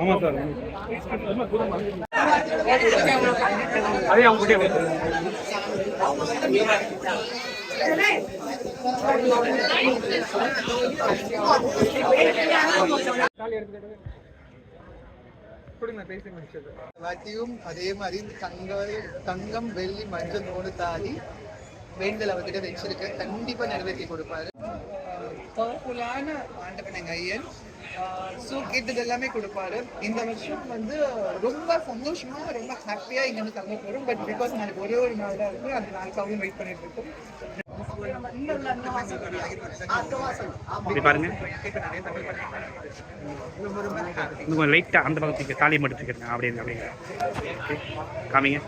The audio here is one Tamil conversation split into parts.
ஆமாம் சார். அதே அவங்க கிட்டே எல்லாத்தையும் அதே மாதிரி தங்கம் வெள்ளி மஞ்சள் 3 தாலி வேண்டுதல் அவர்கிட்ட வச்சிருக்க கண்டிப்பா நிறைவேற்றி கொடுப்பாரு. பவர்ஃபுல்லான ஆண்டவன் ஐயன் கேட்டது எல்லாமே கொடுப்பாரு. இந்த வருஷம் வந்து ரொம்ப சந்தோஷமா ரொம்ப ஹாப்பியா இங்க வந்து தங்க போறோம். பட் பிகாஸ் நாளைக்கு ஒரே ஒரு நாள் தான் இருக்கு, அந்த நாளுக்காகவும் வெயிட் பண்ணிட்டு இருக்கோம். பாருங்க லைட்டா அந்த பக்கத்துக்கு தாலி மட்டும் அப்படின்னு அப்படிங்க காமிங்க.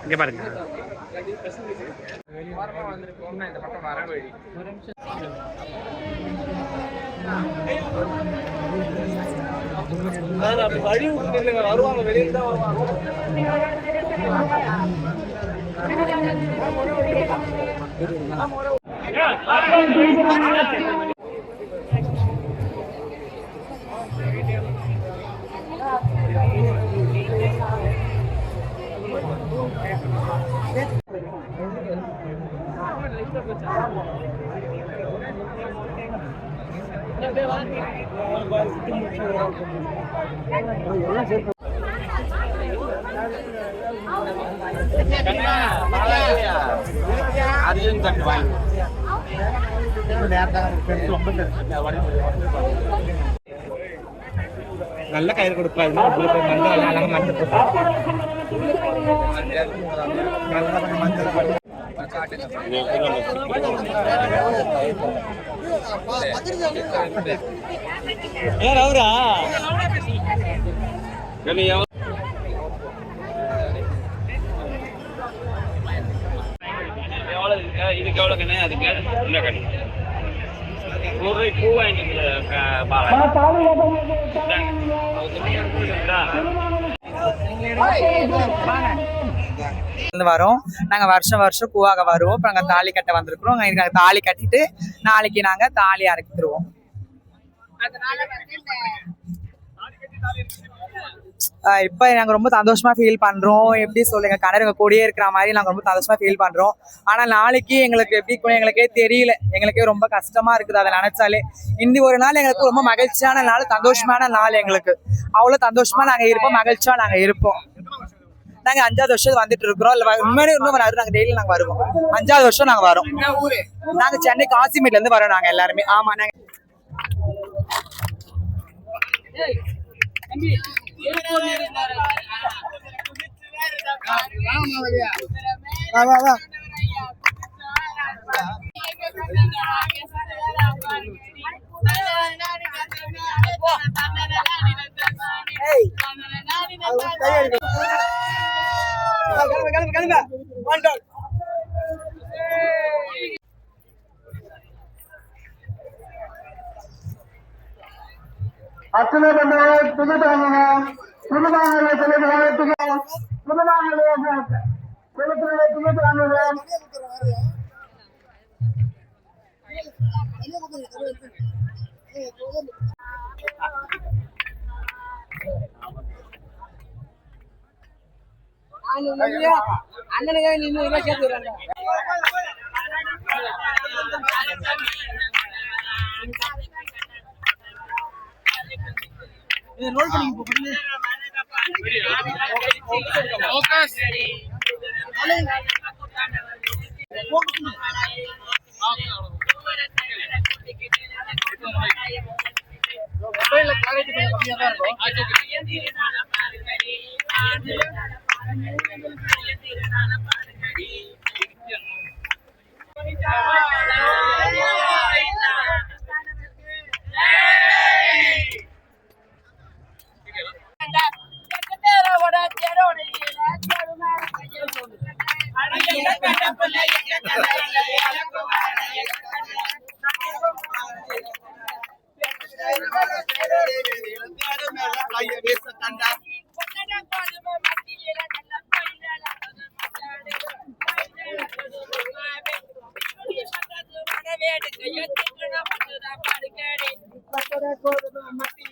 இங்க பாருங்க இந்த பக்கம் வர வழி வருவாங்க, வெளியே தான் வருவாங்க. நல்ல கயிறு கொடுப்பாரு. அவரா இதுக்கு எவ்வளோ கண்ணு, அதுக்கு இல்லை கண்ணு ஒரு பூ வாங்கிட்டு வரோம். நாங்கள் வருஷம் பூவாக வருவோம். இப்போ நாங்கள் தாலி கட்ட வந்திருக்கிறோம். நாங்கள் தாலி கட்டிட்டு நாளைக்கு நாங்கள் தாலி அரைக்கிடுவோம். இப்போ நாங்கள் ரொம்ப சந்தோஷமா ஃபீல் பண்ணுறோம். எப்படி சொல்லுங்க, கணவருங்க கூடயே இருக்கிற மாதிரி நாங்கள் ரொம்ப சந்தோஷமா ஃபீல் பண்ணுறோம். ஆனால் நாளைக்கு எங்களுக்கு எப்படி எங்களுக்கே தெரியல, எங்களுக்கே ரொம்ப கஷ்டமா இருக்குது அதை நினைச்சாலே. இந்த ஒரு நாள் எங்களுக்கு ரொம்ப மகிழ்ச்சியான நாள், சந்தோஷமான நாள். எங்களுக்கு அவ்வளோ சந்தோஷமா நாங்கள் இருப்போம், மகிழ்ச்சியா நாங்கள் இருப்போம். நாங்கள் 5வது வருஷம் வந்துட்டு இருக்கிறோம். இல்லை உண்மையிலே இன்னும் நாங்கள் டெய்லி நாங்கள் வருவோம். 5வது வருஷம் நாங்கள் வரோம். நாங்கள் சென்னை காசிமேட்ல இருந்து வரோம் நாங்கள் எல்லாருமே. ஆமா, நாங்கள் அத்தனை பண்றாங்க புதுதாங்க அண்ணனுங்க நின்று சேர்த்துறாங்க. நோட் பண்ணி பக்கட கோதுமை மட்டி